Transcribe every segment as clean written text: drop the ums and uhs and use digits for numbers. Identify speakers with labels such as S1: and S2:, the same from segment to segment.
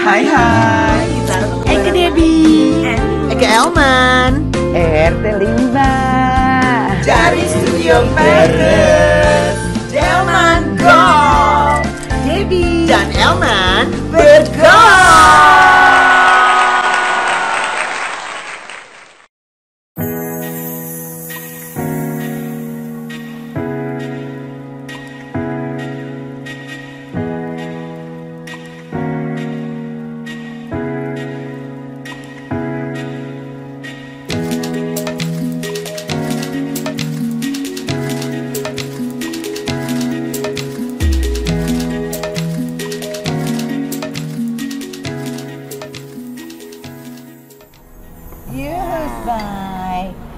S1: Hai, kita Eke Debbie, Eke Elman,
S2: RT 5
S1: dari Studio Paris, Elman Go, Debbie dan Elman bergol.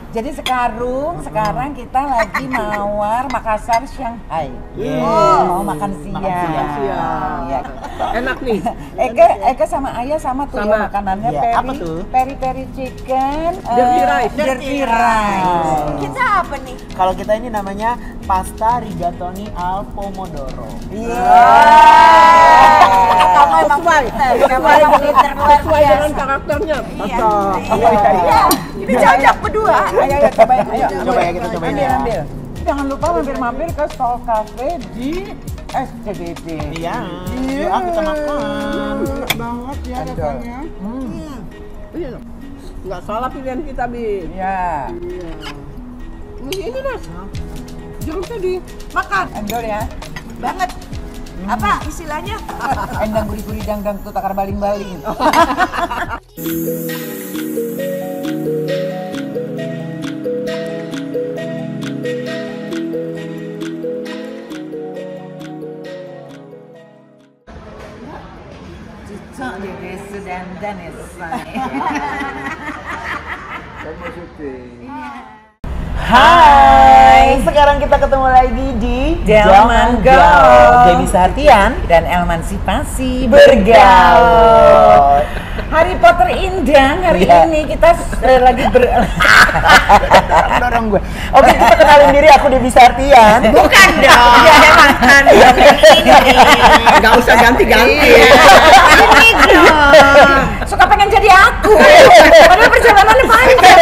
S2: Jadi sekarang kita lagi mawar Makassar Shanghai. Mau makan siang. Ya.
S3: Enak nih.
S2: Eke sama Ayah sama tuh ya makanannya.
S1: Ya, apa tuh?
S2: Peri chicken,
S3: Dirty rice.
S1: Kita apa nih? Kalau kita ini namanya pasta rigatoni al pomodoro.
S3: Sesuai dengan karakternya.
S1: Iya. Ini cocok berdua.
S2: Ayo cobain, ayo.
S1: Coba ya, kita cobain ya.
S2: Ambil. Jangan lupa mampir-mampir ke Stall Cafe di SCBD.
S1: Iya. Yuk, kita makan.
S3: Enak banget ya rasanya. Iya. Nggak salah pilihan kita, Bi.
S2: Iya.
S3: Ini Mas. Jeruk tadi.
S2: Makan. Endol ya.
S1: Banget. Apa istilahnya?
S2: Endang gurih-gurih dangdang tuh takar baling-baling. Cocok deh sudah dan
S1: Hai, sekarang kita ketemu lagi di
S2: Elman Go.
S1: Debbie Sartian
S2: dan Emansipasi
S1: bergaul.
S2: Harry Potter Indang hari ini kita lagi
S1: dorong gue. Oke, kita kenalin diri, aku Debbie Sartian.
S2: Bukan dong. Iya, makan.
S3: Nggak usah ganti-ganti.
S2: Ini dong. Suka pengen jadi aku. Padahal perjalanannya panjang.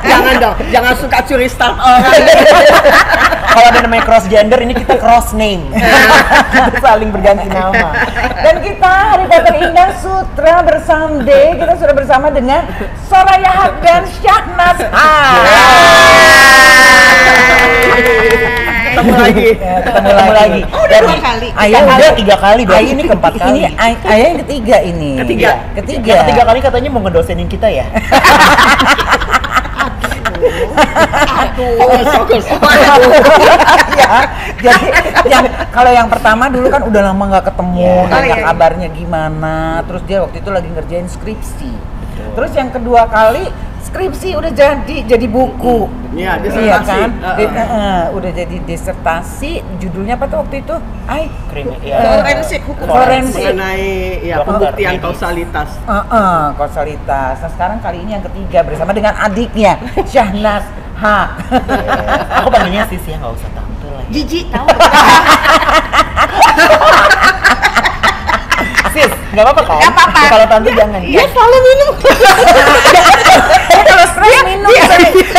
S3: Jangan dong, jangan suka curi start orang.
S1: Kalau ada namanya cross gender, ini kita cross name. Kita saling berganti nama.
S2: Dan kita Harry Potter Indang Sutra Bersande, kita sudah bersama dengan Soraya Haq dan Syahnas.
S3: Ketemu lagi.
S2: Ketemu lagi.
S1: Oh, udah 2 kali.
S2: Ayah
S1: udah 3 kali, berarti ini keempat kali.
S2: Ini Ayah yang ketiga ini.
S1: Yang ketiga kali katanya mau ngedosenin kita ya.
S2: Jadi kalau yang pertama dulu kan udah lama nggak ketemu, nanya kabarnya gimana. Terus dia waktu itu lagi ngerjain skripsi. Terus yang kedua kali skripsi udah jadi buku.
S3: Iya,
S2: Iya
S3: disertasi.
S2: kan? Udah jadi disertasi. Judulnya apa tuh waktu itu?
S3: Forensik hukum.
S2: Forensik.
S3: Mengenai pembuktian kausalitas.
S2: Kausalitas. Nah sekarang kali ini yang ketiga bersama dengan adiknya Syahnas Haq.
S1: Aku panggilnya Sis ya, nggak usah tante lah.
S2: Jijik tahu.
S1: Sis, nggak apa-apa kan?
S2: Nggak apa-apa.
S1: Kalau tante jangan.
S2: Dia selalu minum. Kalau stres minum,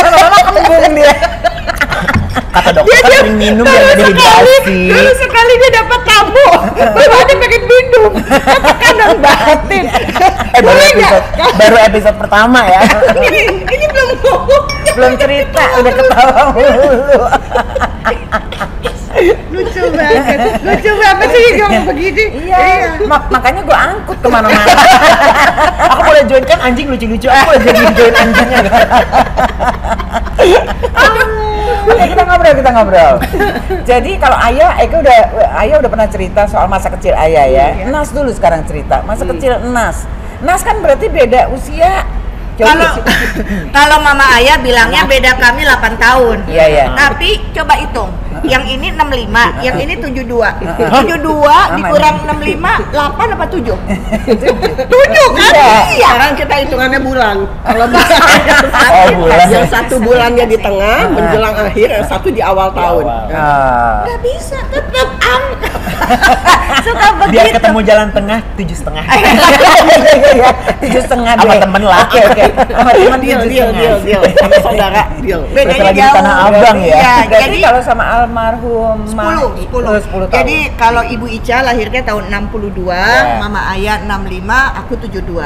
S2: lama-lama kembung dia.
S1: Kata dokter kan sering minum biar ada hidrasi.
S2: Dulu sekali dia dapat tamu, baru aja pengen minum. Tekanan batin.
S1: Baru episode pertama ya.
S2: Ini belum cerita, udah ketawa mulu. Lucu banget sih ngomong begini. Iya. Makanya gue angkut kemana-mana.
S1: Aku boleh join kan, anjing lucu-lucu. Aku boleh join anjingnya.
S2: Oke, kita ngobrol. Jadi kalau Ayah udah pernah cerita soal masa kecil Ayah ya. Nas dulu sekarang cerita masa kecil Nas. Nas kan berarti beda usia.
S4: Kalau mama ayah bilangnya beda kami 8 tahun.
S2: Iya.
S4: Tapi coba hitung.
S3: Yang ini 65, yang ini 72. 72 dikurang 65, 8 apa 7? 7 kan? Iya. Sekarang kita hitungannya bulan. Kalau misalnya
S1: bulan.
S3: yang 1 bulannya di tengah menjelang akhir, yang 1 di awal tahun. Nggak bisa, tetap angka. Suka begitu.
S1: Biar ketemu jalan tengah 7,5.
S2: 7,5
S1: Sama temen lah.
S2: Oke. Sama temen
S3: Deal. Sama saudara, deal.
S1: Bedanya lagi di Tanah Abang ya.
S3: Iya,
S2: Jadi kalau sama almarhum
S3: 10
S2: tahun.
S3: Jadi kalau Ibu Ica lahirnya tahun 62, Mama Ayah 65, aku 72.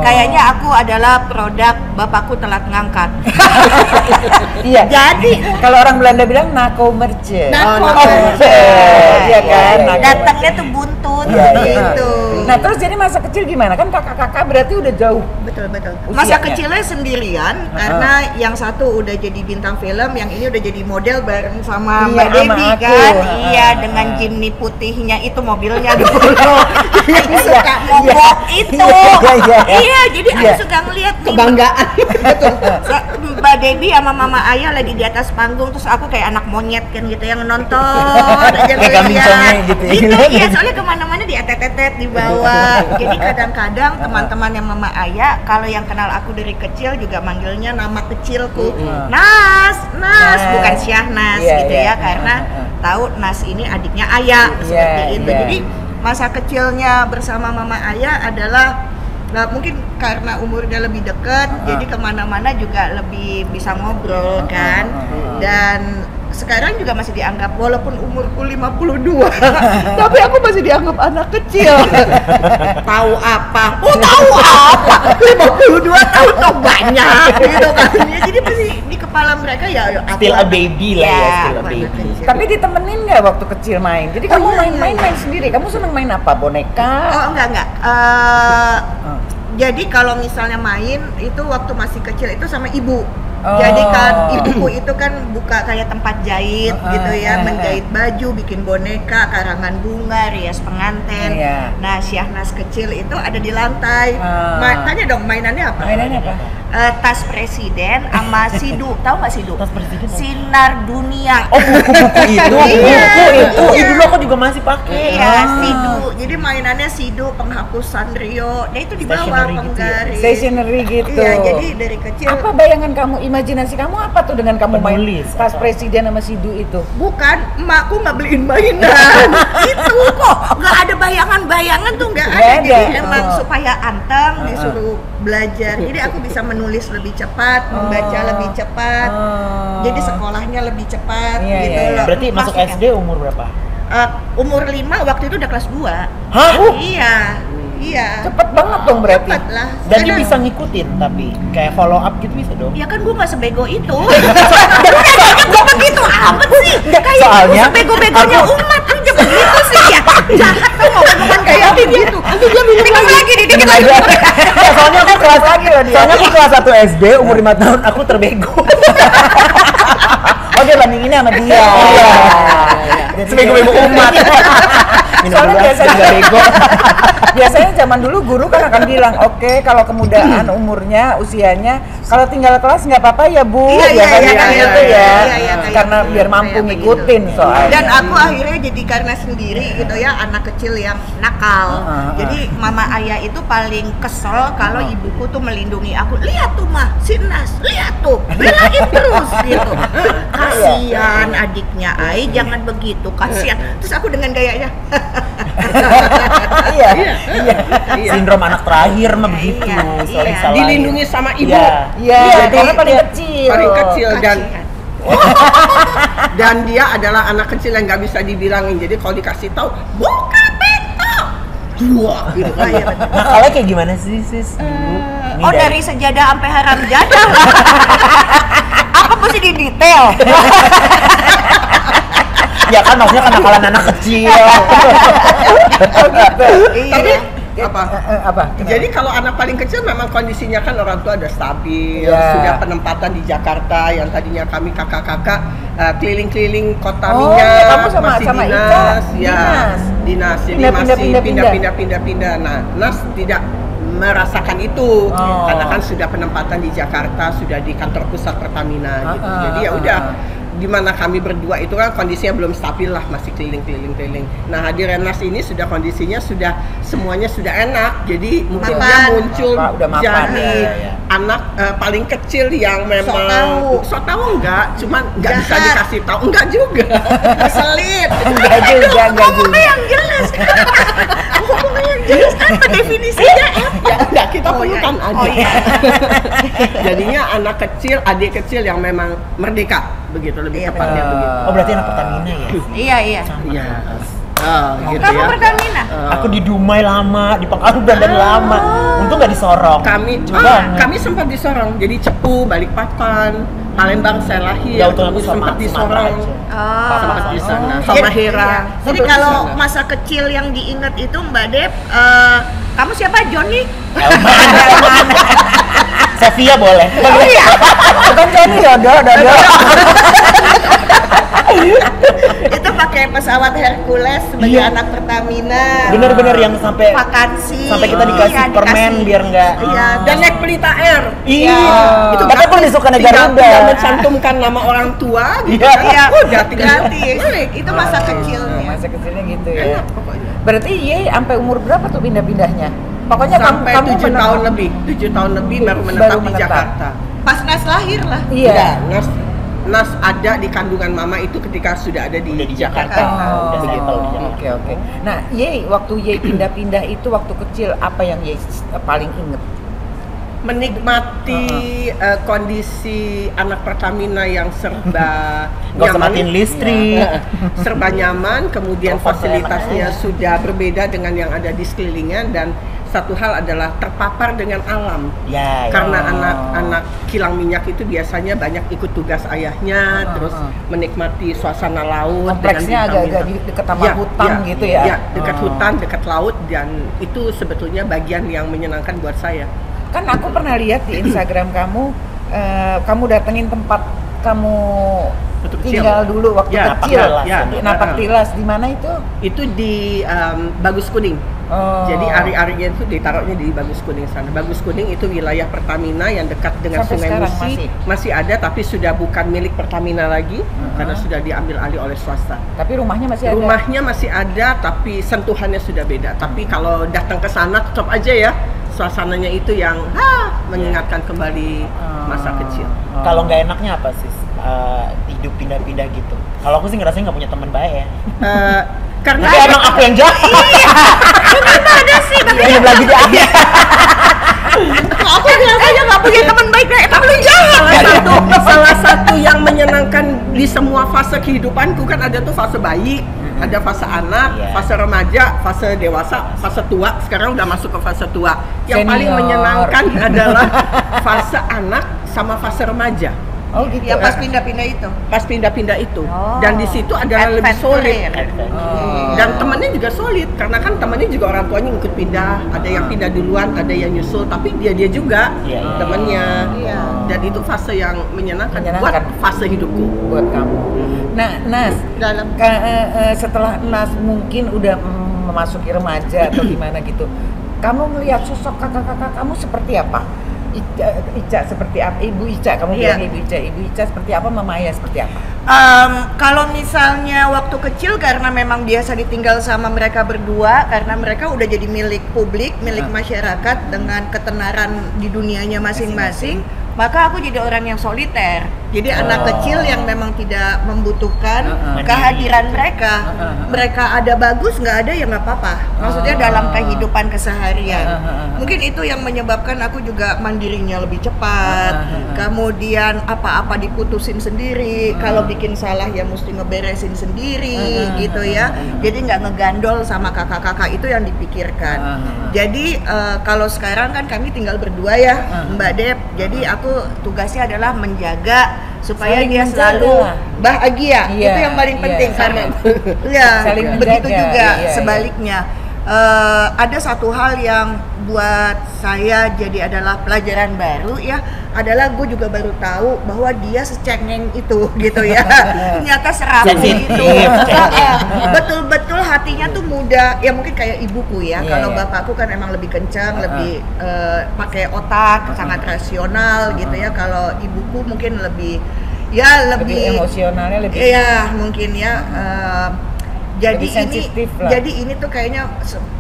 S3: Kayaknya aku adalah produk bapakku telat ngangkat.
S2: Iya.
S3: Jadi
S2: Kalau orang Belanda bilang nakomerce.
S3: Nakomerce.
S2: Iya kan?
S3: datangnya tuh buntut gitu.
S2: Nah, terus jadi masa kecil gimana? Kan kakak-kakak berarti udah jauh.
S3: Betul.
S2: Usianya.
S3: Masa kecilnya sendirian karena yang satu udah jadi bintang film, yang ini udah jadi model bareng sama Mbak
S2: sama
S3: Debbie
S2: aku.
S3: kan. Iya, dengan Jimny putihnya itu mobilnya dulu. Yang suka mogok itu. Iya, jadi aku suka ngeliat kebanggaan. Mbak Debbie sama Mama Ayah lagi di atas panggung, terus aku kayak anak monyet kan gitu yang nonton aja
S1: Kayak kambing conge gitu ya.
S3: Itu iya, soalnya kemana-mana diatet-atet di bawah. Jadi kadang-kadang teman-teman yang Mama Ayah kalau yang kenal aku dari kecil juga manggilnya nama kecilku Nas, bukan Syahnas gitu ya, karena tahu Nas ini adiknya Ayah seperti itu. Jadi masa kecilnya bersama Mama Ayah adalah mungkin karena umurnya lebih dekat, jadi kemana-mana juga lebih bisa ngobrol kan. Dan sekarang juga masih dianggap, walaupun umurku 52 tapi aku masih dianggap anak kecil. Tahu apa? Oh, tahu apa? 52 tahun tuh banyak gitu kan. Ya, jadi masih di kepala mereka ya
S1: Still a baby lah ya, still a baby.
S2: Tapi ditemenin nggak waktu kecil main? Jadi kamu main sendiri. Kamu seneng main apa? Boneka?
S3: Oh, enggak. Jadi kalau misalnya main itu waktu masih kecil itu sama ibu. Jadi kan ibuku itu kan buka kayak tempat jahit gitu ya, menjahit baju, bikin boneka, karangan bunga, rias pengantin. Nah, Syahnas kecil itu ada di lantai. Tanya dong, mainannya apa? Tas presiden sama Sidu. Tahu nggak Sidu?
S1: Tas presiden.
S3: Sinar Dunia.
S1: Oh, buku itu. Buku itu dulu aku juga masih pakai.
S3: Iya, Sidu. Jadi mainannya Sidu, penghapus Sanrio. Nah, itu di bawah penggaris.
S2: Stationery gitu.
S3: Iya, jadi dari kecil.
S2: Apa bayangan kamu, imajinasi kamu apa tuh dengan kamu main tas presiden sama Sidu itu?
S3: Bukan, emakku nggak beliin mainan. Itu kok, nggak ada bayangan-bayangan tuh nggak ada. Jadi emang supaya anteng disuruh belajar. Jadi aku bisa menulis lebih cepat, membaca lebih cepat. Jadi sekolahnya lebih cepat gitu loh.
S1: Berarti masuk SD umur berapa?
S3: Umur 5, waktu itu udah kelas 2.
S1: Hah?
S3: Iya.
S2: Cepet banget dong berarti.
S3: Cepet lah.
S1: Dan dia bisa ngikutin tapi kayak follow up gitu bisa dong.
S3: Ya kan gue gak sebego itu. Soalnya gue begitu amat sih. Kayak
S1: soalnya
S3: sebego-begonya umat aja begitu sih ya. Jahat tuh ngomong-ngomong kayak gitu. Nanti dia minum lagi dikit lagi.
S1: Soalnya aku kelas lagi loh dia. Soalnya aku kelas 1 SD umur 5 tahun aku terbego.
S2: Oke, bandinginnya sama dia.
S1: Sebego-bego umat.
S2: Soalnya biasanya zaman dulu guru kan akan bilang, oke, kalau kemudahan umurnya, usianya, kalau tinggal kelas nggak apa-apa ya Bu, gitu ya, karena biar mampu ngikutin soalnya.
S3: Dan aku akhirnya jadi karena sendiri gitu ya, anak kecil yang nakal. Jadi Mama Ayah itu paling kesel kalau ibuku tuh melindungi aku. Lihat tuh mah, si Nas, lihat tuh, belain terus gitu. Kasian adiknya Ai, jangan begitu, kasian. Terus aku dengan gayanya.
S2: Iya.
S1: Sindrom anak terakhir mah begitu.
S3: Dilindungi sama ibu.
S2: Iya, karena paling kecil.
S3: Dan dia adalah anak kecil yang nggak bisa dibilangin. Jadi kalau dikasih tahu, buka pintu. Wah, gitu kan.
S1: Nah, kalau kayak gimana sih sis?
S3: Oh, dari sejadah sampai haram jadah. Apa mesti di detail?
S1: Ya kan maksudnya kenakalan anak kecil.
S3: Iya.
S2: Apa?
S3: Jadi kalau anak paling kecil memang kondisinya kan orang tua ada stabil, sudah penempatan di Jakarta yang tadinya kami kakak-kakak keliling-keliling kota minyak,
S2: kamu
S3: masih
S2: sama
S3: dinas,
S2: dinas.
S3: Jadi masih pindah-pindah. Nah, Nas tidak merasakan itu karena kan sudah penempatan di Jakarta, sudah di kantor pusat Pertamina gitu. Jadi ya udah
S4: di mana kami berdua itu kan kondisinya belum stabil lah, masih keliling. Nah, hadiran Nas ini sudah kondisinya sudah semuanya sudah enak, jadi mungkin dia muncul
S2: udah mapan,
S4: jadi
S2: ya.
S4: anak paling kecil yang memang sok tahu enggak, cuman enggak bisa dikasih tahu, enggak juga.
S3: Keselit.
S2: Enggak juga.
S3: Ngomongnya yang jelas. Ngomongnya yang jelas apa definisinya?
S4: Ya enggak, kita perlukan adik. Jadinya anak kecil, adik kecil yang memang merdeka, begitu lebih tepatnya begitu.
S1: Oh, berarti anak Pertamina ya?
S3: Iya.
S4: Iya. Oh, gitu
S3: Kamu
S4: ya.
S3: Pertamina?
S1: Aku di Dumai lama, di Pangkalan dan lama. Untung nggak disorong.
S4: Kami sempat disorong, jadi Cepu, Balikpapan, Palembang saya lahir.
S1: Ya, untung aku
S4: sempat disorong. Sempat di sana. Sama Hera.
S3: Jadi kalau masa kecil yang diingat itu Mbak Dep, kamu siapa? Johnny?
S1: Sevia boleh.
S3: Oh iya.
S2: Bukan jadi Dodo.
S3: Itu pakai pesawat Hercules sebagai anak Pertamina.
S1: Bener-bener yang sampai
S3: vakansi.
S1: Sampai kita dikasih permen biar nggak.
S3: Iya.
S4: Dan naik pelita air.
S1: Iya.
S4: Itu
S1: Tapi pun disuka negara
S4: tinggal mencantumkan nama orang tua gitu.
S3: Iya.
S4: Gratis.
S3: Itu masa kecilnya.
S2: Masa kecilnya gitu ya.
S4: Enak pokoknya.
S2: Berarti sampai umur berapa tuh pindah-pindahnya? Pokoknya
S4: sampai
S2: kamu
S4: 7 tahun lebih. 7 tahun lebih baru menetap di Jakarta.
S3: Pas Nas lahir lah.
S2: Iya.
S4: Nas ada di kandungan mama itu ketika sudah ada di Jakarta.
S1: Udah settle di Jakarta.
S2: Oke. Nah, waktu pindah-pindah itu waktu kecil apa yang paling inget?
S4: Menikmati kondisi anak Pertamina yang serba
S1: Nggak usah matiin listrik,
S4: serba nyaman, kemudian fasilitasnya sudah berbeda dengan yang ada di sekelilingnya, dan satu hal adalah terpapar dengan alam. Karena anak-anak kilang minyak itu biasanya banyak ikut tugas ayahnya, terus menikmati suasana laut.
S2: Kompleksnya agak-agak dekat sama hutan gitu ya?
S4: Ya, dekat hutan, dekat laut, dan itu sebetulnya bagian yang menyenangkan buat saya.
S2: Kan aku pernah lihat di Instagram kamu datengin tempat kamu tinggal dulu waktu kecil. Napak Tilas, di mana itu? Itu
S4: di Bagus Kuning. Jadi ari-arinya itu ditaruhnya di Bagus Kuning sana. Bagus Kuning itu wilayah Pertamina yang dekat dengan Sungai Musi. Masih ada, tapi sudah bukan milik Pertamina lagi karena sudah diambil alih oleh swasta.
S2: Tapi rumahnya masih ada? Rumahnya
S4: masih ada, tapi sentuhannya sudah beda. Tapi kalau datang ke sana tetap aja ya, suasananya itu yang mengingatkan kembali masa kecil.
S1: Kalau nggak enaknya apa sih hidup pindah-pindah gitu? Kalau aku sih ngerasain nggak punya teman baik ya.
S4: Karena
S1: emang aku yang jahat.
S3: Kenapa ada sih?
S1: Belum lagi di akhir.
S3: Aku bilang aja nggak punya teman baik, emang lu jahat.
S4: Salah satu yang menyenangkan di semua fase kehidupanku kan ada tuh fase bayi, ada fase anak, fase remaja, fase dewasa, fase tua. Sekarang udah masuk ke fase tua. Yang paling menyenangkan adalah fase anak sama fase remaja.
S2: Oh gitu.
S3: Ya pas pindah-pindah itu.
S4: Pas pindah-pindah itu. Dan di situ adalah lebih solid. Dan temannya juga solid karena kan temannya juga orang tuanya ikut pindah. Ada yang pindah duluan, ada yang nyusul, tapi dia juga temannya. Dan itu fase yang menyenangkan buat fase hidupku.
S2: Buat kamu. Nah, Nas, setelah Nas mungkin udah memasuki remaja atau gimana gitu, kamu melihat sosok kakak-kakak kamu seperti apa? Ica seperti apa? Ibu Ica, kamu bilang Ibu Ica seperti apa? Mama Aya seperti apa?
S3: Kalau misalnya waktu kecil karena memang biasa ditinggal sama mereka berdua, karena mereka udah jadi milik publik, milik masyarakat dengan ketenaran di dunianya masing-masing, maka aku jadi orang yang soliter. Jadi anak kecil yang memang tidak membutuhkan kehadiran mereka. Mereka ada bagus, nggak ada ya nggak apa-apa. Maksudnya dalam kehidupan keseharian. Mungkin itu yang menyebabkan aku juga mandirinya lebih cepat. Kemudian apa-apa diputusin sendiri. Kalau bikin salah ya mesti ngeberesin sendiri, gitu ya. Jadi nggak ngegandol sama kakak-kakak, itu yang dipikirkan. Jadi kalau sekarang kan kami tinggal berdua ya, Mbak Dep. Jadi aku tugasnya adalah menjaga supaya saling dia selalu bahagia. Itu yang paling penting karena saling begitu juga sebaliknya. Ada satu hal yang buat saya jadi adalah pelajaran baru ya, adalah gue juga baru tahu bahwa dia secengeng itu gitu ya. Ternyata serapi itu. Betul-betul hatinya tuh muda. Ya mungkin kayak ibuku ya. Kalau bapakku kan emang lebih kencang, lebih pakai otak, sangat rasional gitu ya. Kalau ibuku mungkin lebih ya
S2: lebih emosionalnya lebih.
S3: Iya, mungkin ya. Jadi
S2: lebih sensitif lah.
S3: Jadi ini tuh kayaknya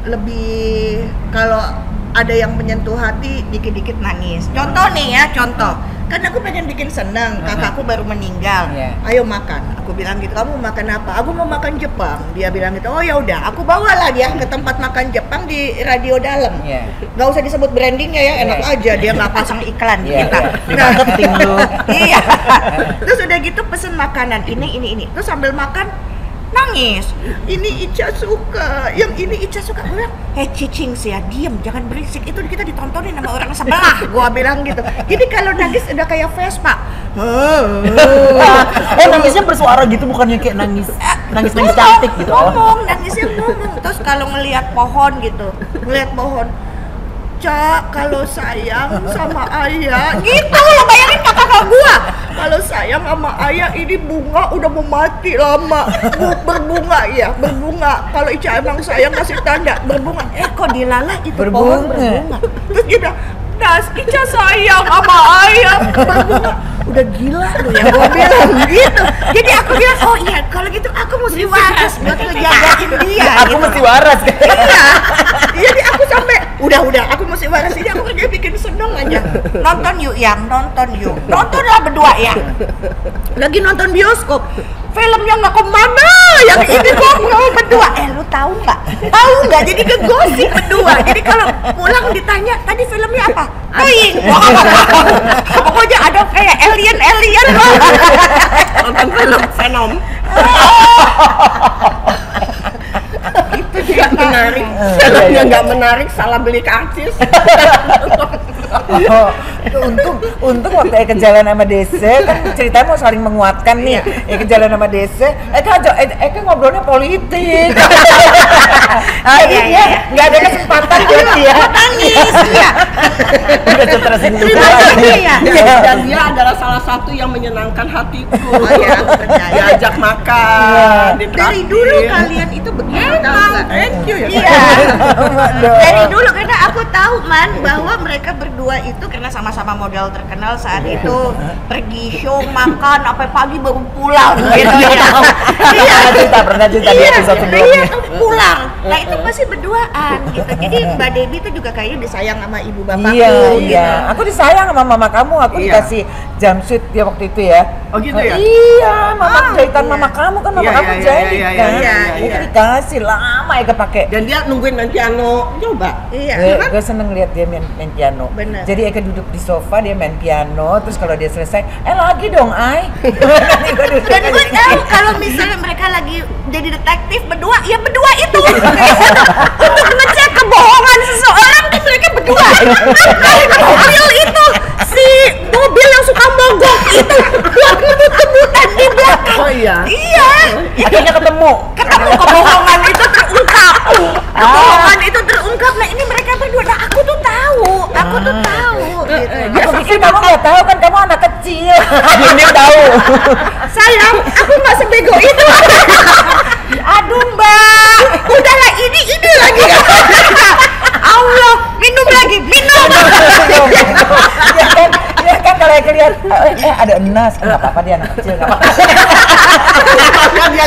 S3: lebih kalau ada yang menyentuh hati dikit-dikit nangis. Contoh nih ya, contoh. Kan aku pengen bikin senang, kakakku baru meninggal. Ayo makan. Aku bilang gitu, kamu makan apa? Aku mau makan Jepang. Dia bilang gitu, oh ya udah, aku bawalah dia ke tempat makan Jepang di radio dalam. Gak usah disebut brandingnya ya, enak aja dia nggak pasang iklan kita.
S1: Marketing lu.
S3: Iya. Terus udah gitu pesen makanan ini. Terus sambil makan nangis. Ini Ica suka, yang ini Ica suka. Gue bilang, cicing sih ya, diem, jangan berisik. Itu kita ditontonin sama orang sebelah. Gue bilang gitu. Jadi kalau nangis udah kayak Vespa.
S1: Nangisnya bersuara gitu, bukannya kayak nangis cantik gitu.
S3: Nangisnya ngomong. Terus kalau ngelihat pohon gitu, Cak, kalau sayang sama ayah gitu, lo bayangin kakak gua. Kalau sayang sama ayah, ini bunga udah mau mati lama. Berbunga. Kalau Ica emang sayang kasih tanda berbunga. Kok dilala itu pohon berbunga. Terus dia bilang, Das, Ica sayang sama ayah berbunga. Udah gila lu ya, gua bilang gitu. Jadi aku bilang, oh iya, kalau gitu aku mesti waras buat ngejagain dia.
S1: Aku mesti waras.
S3: Iya. Jadi aku sampai udah aku mesti waras ini, aku kerja bikin seneng aja. Nonton yuk. Nontonlah berdua ya. Lagi nonton bioskop. Filmnya nggak kemana, yang ini kok berdua. Lu tahu nggak? Jadi kegosip berdua. Jadi kalau pulang ditanya, tadi filmnya apa? Toying. Pokoknya ada kayak alien loh.
S4: Nonton film Venom. Itu juga menarik. Filmnya nggak menarik, salah beli karcis.
S2: Untung waktu ke jalan sama Dese kan ceritanya mau saling menguatkan nih. Ke jalan sama Dese, ngobrolnya politik. Jadi dia nggak ada kesempatan buat dia.
S3: Nangis ya.
S1: Udah tersinggung.
S4: Dan dia adalah salah satu yang menyenangkan hatiku. Diajak makan.
S3: Dari dulu kalian itu begitu, tahu nggak?
S4: Thank you ya.
S3: Iya. Dari dulu karena aku tahu bahwa mereka berdua itu karena sama-sama model terkenal saat itu pergi show makan sampai pagi baru pulang gitu ya.
S1: Pernah cerita di episode sebelumnya.
S3: Iya, pulang. Nah itu pasti berduaan gitu. Jadi Mbak Debbie itu juga kayaknya disayang sama ibu bapakku.
S2: Iya. Aku disayang sama mama kamu. Aku dikasih jumpsuit dia waktu itu ya.
S4: Oh gitu ya?
S2: Iya, mama jahitan mama kamu kan, mama kamu jahit kan.
S3: Iya.
S2: Itu dikasih lama ya kepake.
S4: Dan dia nungguin main piano. Coba.
S3: Iya.
S2: Gue seneng lihat dia main piano.
S3: Bener.
S2: Jadi Eka duduk di sofa, dia main piano. Terus kalau dia selesai, lagi dong, Ai.
S3: Dan gue tahu kalau misalnya mereka lagi jadi detektif berdua, ya berdua itu untuk ngecek kebohongan seseorang kan mereka berdua. Mobil itu, si mobil yang suka mogok itu buat ngebut-ngebutan di belakang.
S4: Oh iya.
S3: Iya.
S1: Akhirnya ketemu
S3: Kebohongan itu terungkap. Kebohongan itu terungkap. Nah ini mereka berdua. Nah aku tuh tahu. Gitu.
S2: Aku pikir kamu nggak tahu kan, kamu anak kecil.
S1: dia tahu.
S3: Sayang, aku nggak sebego itu. Aduh Mbak, udahlah ini lagi. Allah, minum lagi.
S2: Ya kan kalau Eka lihat, ada enas, nggak apa-apa dia anak kecil, nggak apa-apa.
S4: Dia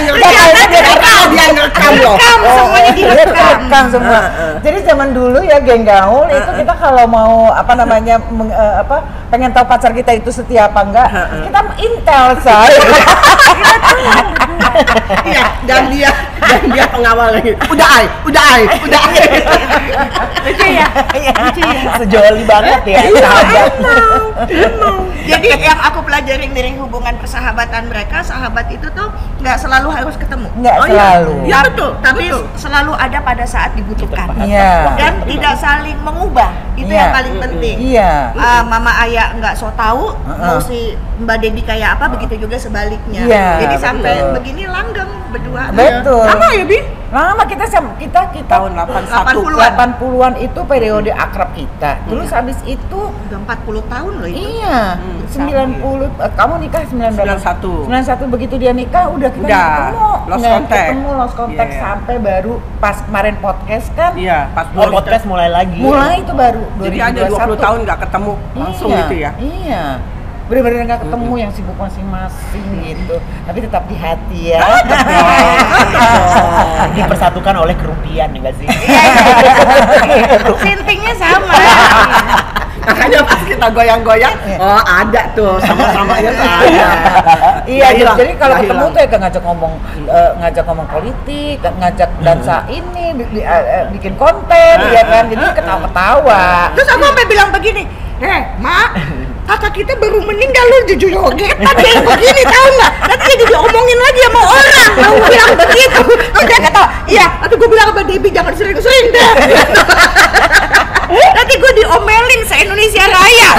S4: ngerekam loh.
S3: Semuanya
S2: direkam semua. Jadi zaman dulu ya geng gaul itu kita kalau mau pengen tahu pacar kita itu setia apa enggak, kita intel say.
S4: Iya, dan dia pengawal lagi. Udah ai.
S3: Lucu ya.
S1: Sejoli banget ya.
S3: Emang. Jadi yang aku pelajarin dari hubungan persahabatan mereka, sahabat itu tuh nggak selalu harus ketemu.
S2: Nggak selalu.
S4: Iya betul.
S3: Tapi selalu ada pada saat dibutuhkan.
S2: Iya.
S3: Dan tidak saling mengubah. Itu yang paling penting.
S2: Iya.
S3: Mama ayah nggak so tahu, mau si Mbak Debbie kayak apa, begitu juga sebaliknya.
S2: Iya,
S3: Jadi sampai
S2: betul.
S3: begini langgeng berdua.
S2: Betul.
S4: Lama ya, Bi?
S2: Lama kita
S4: Tahun
S2: 80-an itu periode akrab kita. Terus habis itu
S3: Udah 40 tahun loh itu.
S2: iya, 90 kamu nikah
S4: 91.
S2: 91 begitu dia nikah udah kita
S4: Udah,
S2: ketemu.
S4: lost
S2: Nggak
S4: contact.
S2: ketemu lost contact
S4: Yeah.
S2: sampai baru pas kemarin podcast kan.
S4: Iya, pas
S1: Podcast mulai lagi.
S2: Mulai itu baru 2021.
S4: Jadi ada 20 tahun nggak ketemu langsung
S2: Iya,
S4: gitu ya.
S2: Iya. benar-benar nggak ketemu, yang sibuk masing-masing gitu. Tapi tetap di hati ya.
S1: Dipersatukan oleh kerugian ya nggak sih?
S3: Sintingnya sama.
S4: Makanya pas kita goyang-goyang, oh ada tuh sama-samanya tuh ada.
S2: Iya,
S4: Nggak hilang,
S2: jadi kalau
S4: nggak
S2: ketemu
S4: hilang.
S2: tuh ya ngajak ngomong politik, ngajak dansa ini, bikin konten, ya kan. Jadi ketawa-ketawa.
S3: Terus aku sampai bilang begini, Mak, kakak kita baru meninggal, lu jujur jogetan kayak begini, tahu nggak? Nanti dia jadi omongin lagi sama orang, mau bilang begitu. Terus dia kata, iya, nanti gue bilang sama Debbie jangan sering-sering deh. Nanti gue diomelin se-Indonesia Raya.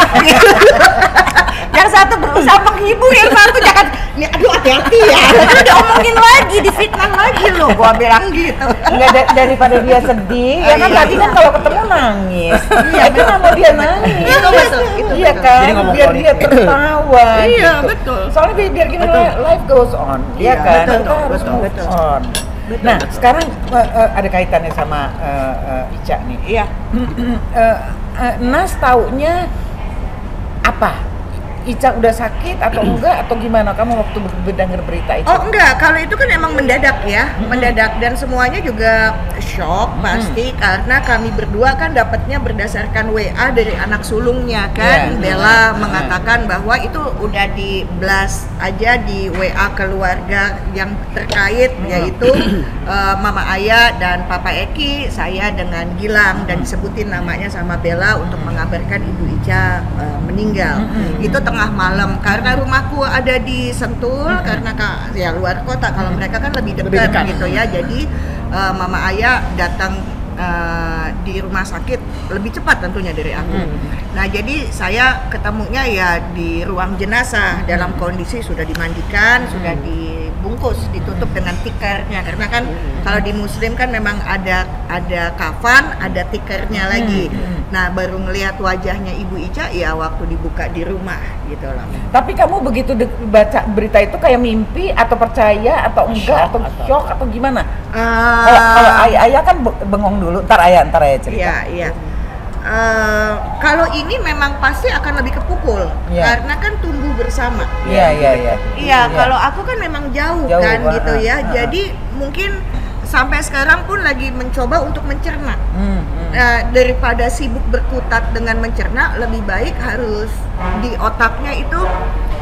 S3: Yang satu berusaha menghibur, yang satu jangan, nih aduh hati-hati ya. Terus diomongin lagi, difitnah lagi loh, gue bilang gitu.
S2: Enggak, daripada dia sedih, ya kan
S3: Iya.
S2: tadi kan kalau ketemu nangis. Itu nggak mau dia nangis.
S3: Itu betul, itu
S2: Iya
S3: betul.
S2: kan,
S1: Jadi ngomong
S2: biar dia
S1: politik.
S2: tertawa.
S4: Iya,
S2: gitu.
S4: betul.
S2: Soalnya biar gini,
S4: Betul.
S2: life goes on, iya
S4: Iya,
S2: kan.
S4: betul,
S2: Kita harus
S4: betul,
S2: move
S3: betul.
S2: on. Nah, sekarang ada kaitannya sama Ica nih.
S3: Iya.
S2: Nas taunya apa? Ica udah sakit atau enggak atau gimana? Kamu waktu mendengar berita itu?
S3: Oh enggak, kalau itu kan emang mendadak ya, mendadak dan semuanya juga shock pasti karena kami berdua kan dapatnya berdasarkan WA dari anak sulungnya kan,
S2: Iya.
S3: Bella mengatakan bahwa itu udah di blast aja di WA keluarga yang terkait yaitu Mama Aya dan Papa Eki, saya dengan Gilang dan disebutin namanya sama Bella untuk mengabarkan Ibu Ica meninggal. Itu tengah malam karena rumahku ada di Sentul karena ya luar kota, kalau mereka kan lebih dekat gitu ya, jadi Mama Aya datang di rumah sakit lebih cepat tentunya dari aku. Nah jadi saya ketemunya ya di ruang jenazah dalam kondisi sudah dimandikan, sudah dibungkus, ditutup dengan tikernya karena kan kalau di Muslim kan memang ada kafan, ada tikernya lagi. Nah baru ngelihat wajahnya Ibu Ica ya waktu dibuka di rumah gitu loh.
S2: Tapi kamu begitu baca berita itu kayak mimpi atau percaya atau enggak atau shock atau gimana? Kalau ayah kan bengong dulu, ntar ayah cerita.
S3: Iya. Kalau ini memang pasti akan lebih kepukul karena kan tumbuh bersama. Iya, kalau aku kan memang jauh kan gitu ya. Jadi mungkin sampai sekarang pun lagi mencoba untuk mencerna. Daripada sibuk berkutat dengan mencerna, lebih baik harus di otaknya itu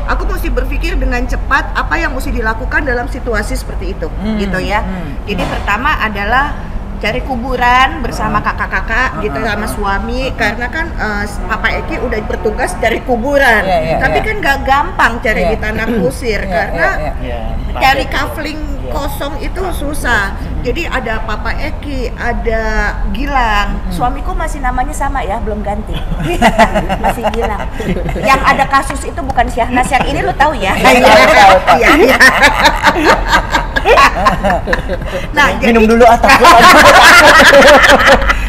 S3: aku mesti berpikir dengan cepat apa yang mesti dilakukan dalam situasi seperti itu, gitu ya. Jadi pertama adalah cari kuburan bersama kakak-kakak gitu sama suami karena kan Papa Eki udah bertugas cari kuburan. Tapi kan gak gampang cari di tanah kusir karena cari kafling kosong itu susah. Jadi ada Papa Eki, ada Gilang. Suamiku masih namanya sama ya, belum ganti. Masih Gilang. Yang ada kasus itu bukan Syahnas, yang ini lu tahu ya? Iya. Nah,
S1: Minum
S3: jadi,
S1: dulu atau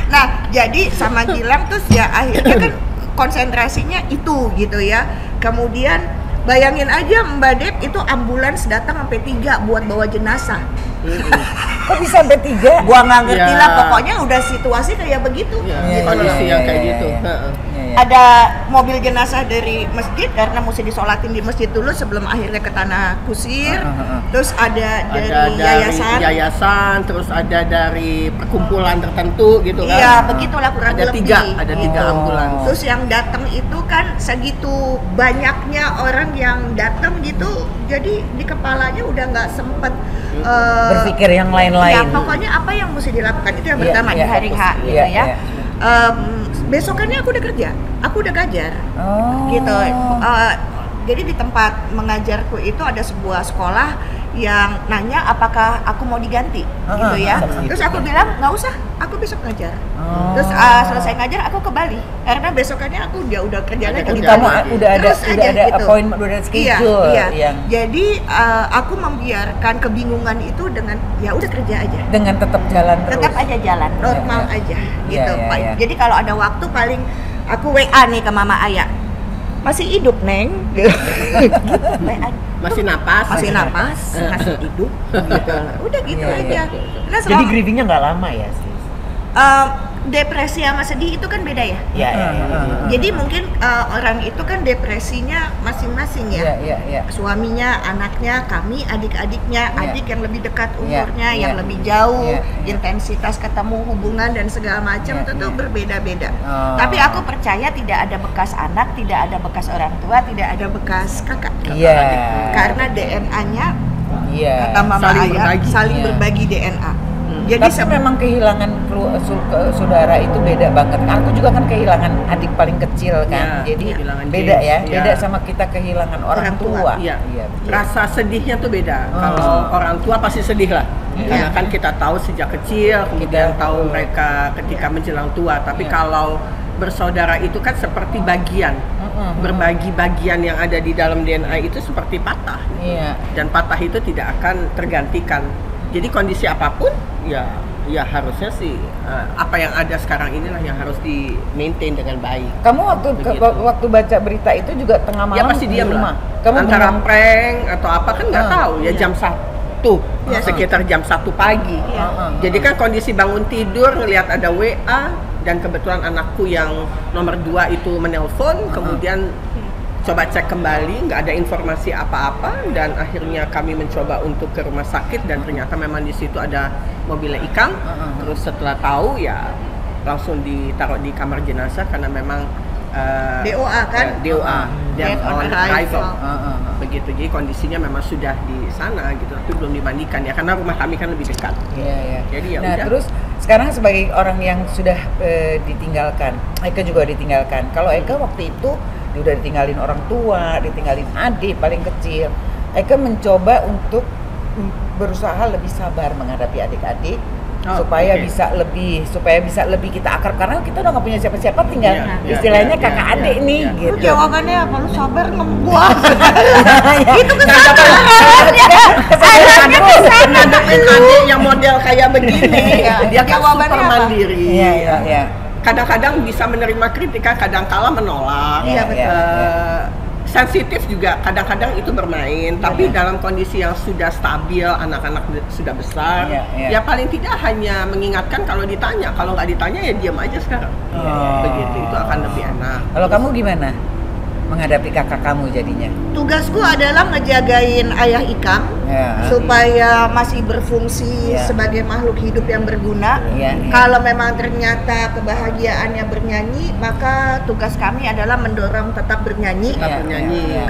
S3: nah, jadi sama Gilang terus ya akhirnya kan konsentrasinya itu gitu ya. Kemudian bayangin aja Mbak Dep itu ambulans datang sampai 3 buat bawa jenazah.
S2: Kok bisa sampai 3?
S3: Gua nggak ngerti
S4: Ya.
S3: lah, pokoknya udah situasi kayak begitu.
S4: Kondisi yang kayak gitu.
S3: Ada mobil jenazah dari masjid karena mesti disolatin di masjid dulu sebelum akhirnya ke tanah kusir. Terus ada dari
S4: yayasan, terus ada dari perkumpulan tertentu gitu kan.
S3: Iya, begitulah kurang
S4: Ada
S3: lebih.
S4: 3, ada 3 ambulans.
S3: Terus yang datang itu kan segitu banyaknya orang yang datang gitu, jadi di kepalanya udah nggak sempet
S2: Berpikir yang lain-lain.
S3: ya pokoknya apa yang mesti dilakukan itu yang
S2: Iya,
S3: pertama di
S2: iya,
S3: hari H gitu
S2: iya,
S3: ya.
S2: iya.
S3: Besokannya aku udah kerja, aku udah ngajar
S2: Oh.
S3: gitu. Jadi di tempat mengajarku itu ada sebuah sekolah yang nanya apakah aku mau diganti gitu ya. Terus aku bilang nggak usah, aku besok ngajar. Terus selesai ngajar aku ke Bali karena besokannya aku udah kerja lagi di
S2: Kamu
S3: Bali.
S2: udah ada
S3: Terus aja gitu.
S2: appointment, udah ada schedule
S3: Iya.
S2: yang
S3: Jadi aku membiarkan kebingungan itu dengan ya udah kerja aja.
S2: dengan tetap jalan terus.
S3: Tetap aja jalan, normal
S2: Iya,
S3: aja
S2: iya,
S3: gitu.
S2: iya.
S3: Jadi kalau ada waktu paling aku WA nih ke Mama Aya. Masih hidup, Neng. WA.
S4: Masih napas.
S3: Masih napas, masih hidup gitu. Udah gitu
S2: Iya,
S3: aja.
S2: iya.
S3: Nah,
S1: Jadi grievingnya nggak lama ya sih?
S3: depresi sama sedih itu kan beda ya.
S1: Iya, iya, iya.
S3: Jadi mungkin orang itu kan depresinya masing-masing ya.
S2: Iya.
S3: Suaminya, anaknya, kami, adik-adiknya,
S2: Iya.
S3: adik yang lebih dekat
S2: Iya,
S3: umurnya,
S2: iya.
S3: yang lebih jauh,
S2: Iya, iya.
S3: intensitas ketemu, hubungan dan segala macam
S2: Iya,
S3: tentu
S2: iya.
S3: berbeda-beda.
S2: Oh.
S3: Tapi aku percaya tidak ada bekas anak, tidak ada bekas orang tua, tidak ada bekas kakak.
S2: Iya.
S3: Karena DNA-nya
S2: Iya.
S3: kata Mama
S4: Saling
S3: Ayah
S4: berbagi.
S3: saling
S2: Iya.
S3: berbagi DNA. Jadi
S2: Tapi memang kehilangan saudara itu beda banget. Aku juga kan kehilangan adik paling kecil kan.
S4: Iya,
S2: Jadi
S4: kehilangan
S2: beda
S4: James,
S2: ya.
S4: iya.
S2: Beda sama kita kehilangan orang tua.
S4: Iya.
S2: betul.
S4: Rasa sedihnya tuh beda.
S2: Oh.
S4: Kalau orang tua pasti sedih lah. Karena kan kita tahu sejak kecil, kemudian tahu mereka ketika menjelang tua. Tapi
S2: Iya.
S4: kalau bersaudara itu kan seperti bagian. Berbagi bagian yang ada di dalam DNA itu seperti patah.
S2: Iya.
S4: Dan patah itu tidak akan tergantikan. Jadi kondisi apapun ya harusnya sih apa yang ada sekarang inilah yang harus di maintain dengan baik.
S2: Kamu waktu baca berita itu juga tengah malam
S4: Ya pasti
S2: di
S4: diam
S2: rumah.
S4: lah.
S2: Kamu
S4: Antara
S2: bengong.
S4: prank atau apa kan nggak tahu ya jam 1
S3: Ya,
S4: sekitar jam 1 pagi. Jadi kan kondisi bangun tidur ngelihat ada WA dan kebetulan anakku yang nomor 2 itu menelpon, kemudian coba cek kembali, nggak ada informasi apa-apa dan akhirnya kami mencoba untuk ke rumah sakit dan ternyata memang di situ ada mobilnya Ikang. Terus setelah tahu ya langsung ditaruh di kamar jenazah karena memang
S3: DOA kan?
S4: DOA,
S3: Death on arrival.
S4: begitu. Jadi kondisinya memang sudah di sana gitu, tapi belum dimandikan ya karena rumah kami kan lebih dekat.
S2: Iya.
S4: Jadi ya
S2: Nah,
S4: udah.
S2: terus sekarang sebagai orang yang sudah ditinggalkan, Eka juga ditinggalkan. Kalau Eka waktu itu dia udah ditinggalin orang tua, ditinggalin adik paling kecil. Eka mencoba untuk berusaha lebih sabar menghadapi adik-adik supaya bisa lebih kita akrab karena kita udah nggak punya siapa-siapa, tinggal istilahnya kakak adik nih
S3: Lu
S2: gitu.
S3: jawabannya apa? Lu sabar ngebuang.
S2: Itu
S4: Ngadepin adik yang model kayak begini, dia kan
S3: Jawabannya
S4: super
S3: apa?
S4: mandiri.
S2: Iya.
S4: Kadang-kadang bisa menerima kritika, kadang-kala menolak.
S2: Iya, betul.
S4: Sensitif juga kadang-kadang itu bermain, tapi dalam kondisi yang sudah stabil, anak-anak sudah besar, ya paling tidak hanya mengingatkan kalau ditanya, kalau nggak ditanya ya diam aja sekarang. Begitu, itu akan lebih enak.
S2: Kalau kamu gimana menghadapi kakak kamu jadinya?
S3: Tugasku adalah ngejagain ayah Ikang supaya masih berfungsi sebagai makhluk hidup yang berguna. Kalau memang ternyata kebahagiaannya bernyanyi, maka tugas kami adalah mendorong tetap bernyanyi.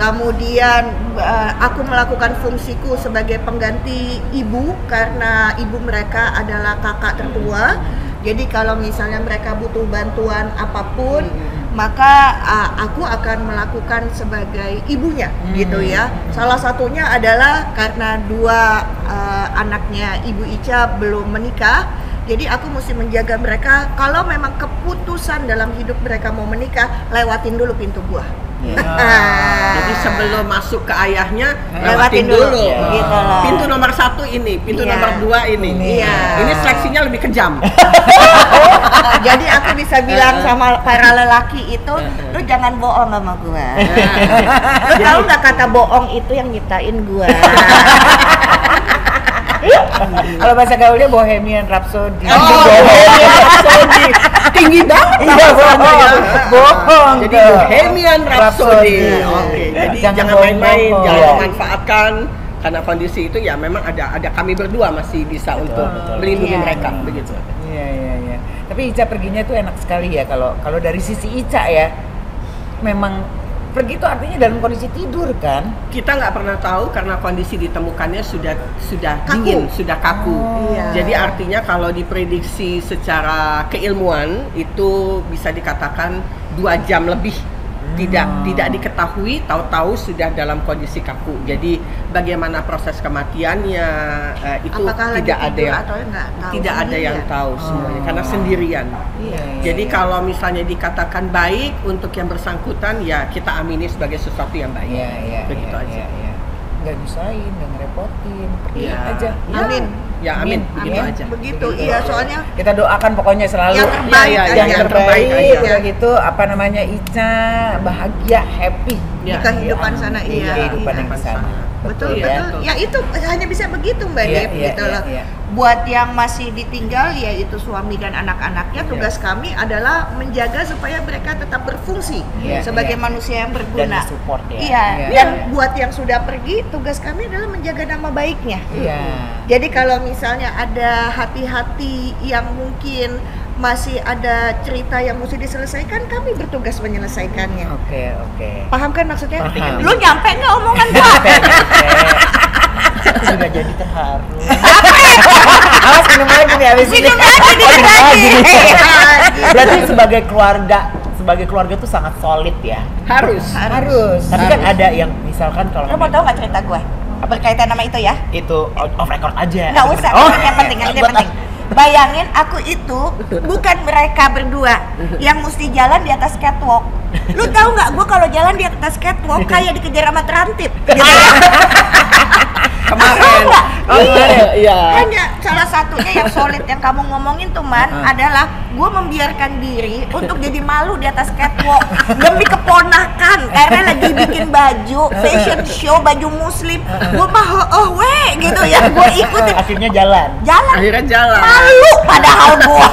S3: Kemudian aku melakukan fungsiku sebagai pengganti ibu karena ibu mereka adalah kakak tertua. Jadi kalau misalnya mereka butuh bantuan apapun, maka aku akan melakukan sebagai ibunya gitu ya. Salah satunya adalah karena dua anaknya Ibu Ica belum menikah, jadi aku mesti menjaga mereka. Kalau memang keputusan dalam hidup mereka mau menikah, lewatin dulu pintu gua.
S4: Jadi sebelum masuk ke ayahnya,
S3: Lewatin dulu. Gitu loh.
S4: Pintu nomor 1 ini, pintu nomor 2 ini.
S3: Iya.
S4: Ini seleksinya lebih kejam.
S3: Jadi aku bisa bilang sama para lelaki itu, lu jangan bohong sama gua. Lu tahu nggak kata bohong itu yang nyiptain gua?
S2: Kalau bahasa gaulnya Bohemian Rhapsody.
S4: Bohemian Rhapsody. Tinggi banget.
S2: Iya, bohong.
S4: Jadi Bohemian Rhapsody. Oke. Jadi
S2: Jangan
S4: jangan main-main,
S2: bohong.
S4: jangan memanfaatkan karena kondisi itu ya memang ada kami berdua masih bisa untuk melindungi mereka begitu.
S2: Iya. Tapi Ica perginya tuh enak sekali ya kalau dari sisi Ica ya. Memang pergi itu artinya dalam kondisi tidur kan?
S4: Kita nggak pernah tahu karena kondisi ditemukannya sudah
S3: Kaku.
S4: dingin, sudah kaku.
S3: Iya.
S4: Jadi artinya kalau diprediksi secara keilmuan itu bisa dikatakan 2 jam lebih. Tidak diketahui, tahu-tahu sudah dalam kondisi kaku. Jadi bagaimana proses kematiannya itu
S3: Apakah
S4: tidak
S3: lagi
S4: ada
S3: tidur
S4: yang
S3: atau nggak tahu
S4: tidak ada
S3: sendiri
S4: yang
S3: ya?
S4: tahu semuanya karena sendirian.
S3: Iya.
S4: Jadi kalau misalnya dikatakan baik untuk yang bersangkutan ya kita amini sebagai sesuatu yang baik. Begitu aja.
S2: Nggak bisain, nggak ngerepotin, pergi
S4: Iya.
S2: aja.
S3: Amin.
S4: Ya amin, begitu aja.
S3: Begitu, iya soalnya
S2: Kita doakan pokoknya selalu
S3: yang terbaik
S4: Iya,
S3: aja.
S2: yang
S4: yang
S2: terbaik
S4: terbaik aja.
S2: udah gitu Ica bahagia, happy
S4: Ya.
S3: Di kehidupan sana,
S2: Di
S3: iya.
S2: kehidupan yang
S4: Iya.
S2: di sana.
S3: Betul,
S2: ya.
S3: betul. Ya itu hanya bisa begitu Mbak
S2: Iya,
S3: Dep,
S2: iya,
S3: gitu
S2: iya,
S3: loh.
S2: iya.
S3: Buat yang masih ditinggal yaitu suami dan anak-anaknya, tugas kami adalah menjaga supaya mereka tetap berfungsi
S2: Iya,
S3: sebagai
S2: iya.
S3: manusia yang berguna.
S1: Dan support ya.
S3: Iya.
S2: Iya.
S3: Dan buat yang sudah pergi, tugas kami adalah menjaga nama baiknya.
S2: Iya.
S3: Jadi kalau misalnya ada hati-hati yang mungkin masih ada cerita yang mesti diselesaikan, kami bertugas menyelesaikannya.
S2: Oke.
S3: Paham kan maksudnya?
S2: Paham.
S3: Lu nyampe nggak omongan gua?
S1: Aku juga jadi terharu.
S2: Awas minum lagi nih habis ini.
S3: Minum lagi dikit lagi.
S1: Berarti sebagai keluarga tuh sangat solid ya.
S4: Harus.
S1: Tapi kan ada yang misalkan kalau
S3: Lo mau tahu nggak cerita gue? Berkaitan sama itu ya?
S1: itu off record aja.
S3: Nggak usah,
S1: Oh,
S3: yang penting, yang penting. Bayangin aku itu bukan mereka berdua yang mesti jalan di atas catwalk. Lu tahu nggak, gue kalau jalan di atas catwalk kayak dikejar sama terantip. Gitu.
S4: Kemarin.
S3: Oh,
S4: Iya.
S3: Hanya salah satunya yang solid yang kamu ngomongin tuh Man adalah gue membiarkan diri untuk jadi malu di atas catwalk demi keponakan karena lagi bikin baju fashion show baju muslim. Gue mah gitu ya, gue ikutin
S1: akhirnya jalan.
S4: Akhirnya jalan.
S3: malu padahal gua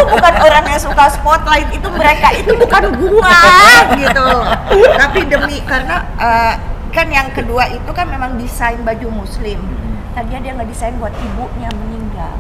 S3: bukan orang yang suka spotlight, itu mereka, itu bukan gua gitu. Tapi demi karena kan yang kedua itu kan memang desain baju muslim. Tadinya dia nggak desain buat ibunya meninggal.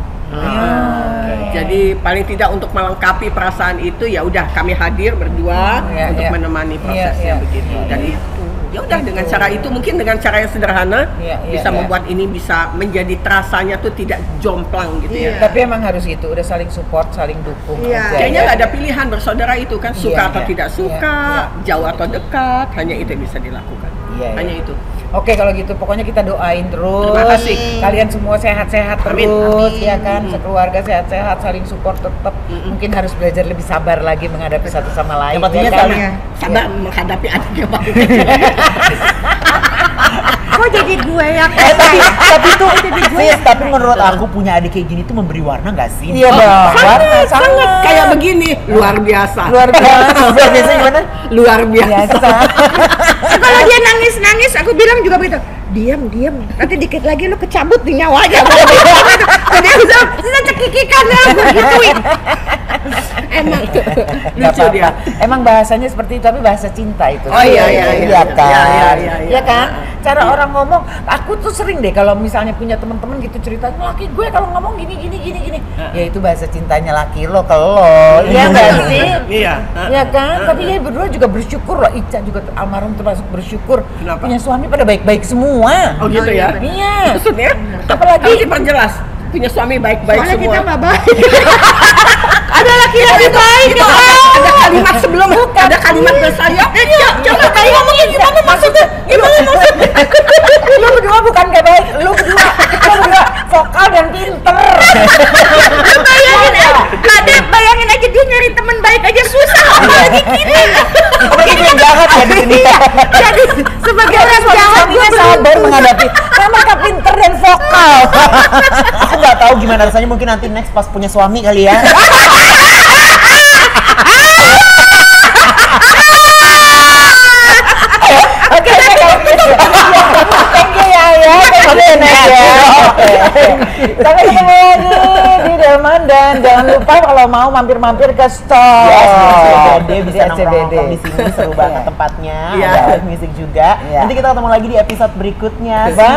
S4: Jadi paling tidak untuk melengkapi perasaan itu ya udah kami hadir berdua untuk menemani prosesnya begitu. Dan itu ya udah dengan cara itu, mungkin dengan cara yang sederhana bisa membuat ini bisa menjadi terasanya tuh tidak jomplang gitu ya.
S2: Tapi emang harus gitu, udah saling support, saling dukung aja.
S4: Kayaknya
S2: ya.
S4: nggak ada pilihan bersaudara itu kan, suka atau tidak suka, jauh atau dekat, hanya itu yang bisa dilakukan. Hanya itu.
S2: Oke, kalau gitu pokoknya kita doain terus.
S4: Terima kasih.
S2: Kalian semua sehat-sehat
S4: Amin.
S2: terus, ya kan? Sekeluarga sehat-sehat, saling support tetap. Mungkin harus belajar lebih sabar lagi menghadapi satu sama lain.
S1: Yang pentingnya
S2: ya kan?
S1: saling
S4: Sabar menghadapi adiknya Pak.
S3: Kok jadi gue yang
S1: tapi tuh sis, tapi menurut aku punya adik kayak gini tuh memberi warna nggak sih?
S2: Iya dong.
S4: Sangat kayak begini, luar biasa.
S2: Luar biasa.
S1: Luar biasa gimana?
S4: Luar biasa.
S3: kalau dia nangis aku bilang juga begitu, diam nanti dikit lagi lu kecabut di nyawanya. Dia bisa cekikikan ya, gue gituin.
S4: Emang
S2: Nggak
S4: lucu
S2: apa-apa.
S4: dia.
S2: Emang bahasanya seperti itu, tapi bahasa cinta itu.
S4: Oh, iya.
S2: Iya kan?
S4: Iya.
S2: Ya kan? Cara orang ngomong, aku tuh sering deh kalau misalnya punya teman-teman gitu cerita, laki gue kalau ngomong gini. Ya itu bahasa cintanya laki lo ke lo. Iya enggak sih?
S4: Iya.
S2: Ya kan? Tapi dia berdua juga bersyukur loh. Ica juga almarhum termasuk bersyukur.
S4: Kenapa?
S2: Punya suami pada baik-baik semua.
S4: Oh gitu ya.
S2: Iya.
S4: Maksudnya?
S2: Apalagi-
S4: Harus diperjelas. Punya suami baik-baik
S3: Soalnya
S4: semua.
S3: kita nggak baik. Ada laki-laki baik ya.
S4: Ada kalimat sebelum, ada kalimat bersayap.
S3: Coba kayak ngomongin gimana maksudnya?
S2: Lu berdua bukan gak baik, lu berdua vokal dan pinter.
S3: Bayangin aja dia nyari teman baik aja susah, apalagi kita.
S1: Apalagi yang jahat ya di sini.
S3: Jadi sebagai orang jahat
S2: Suaminya sabar menghadapi. Karena mereka pinter dan vokal.
S1: Aku nggak tahu gimana rasanya, mungkin nanti next pas punya suami kali ya.
S2: Oke, kalau gitu. Thank you ya. Oke, next ya. Sampai ketemu lagi di Delman, dan jangan lupa kalau mau mampir-mampir ke store.
S1: Yes, dia bisa
S2: Di
S1: nongkrong di sini, seru banget tempatnya.
S4: Iya.
S1: Ada live music juga.
S2: Iya.
S1: Nanti kita ketemu lagi di episode berikutnya.
S2: Bye.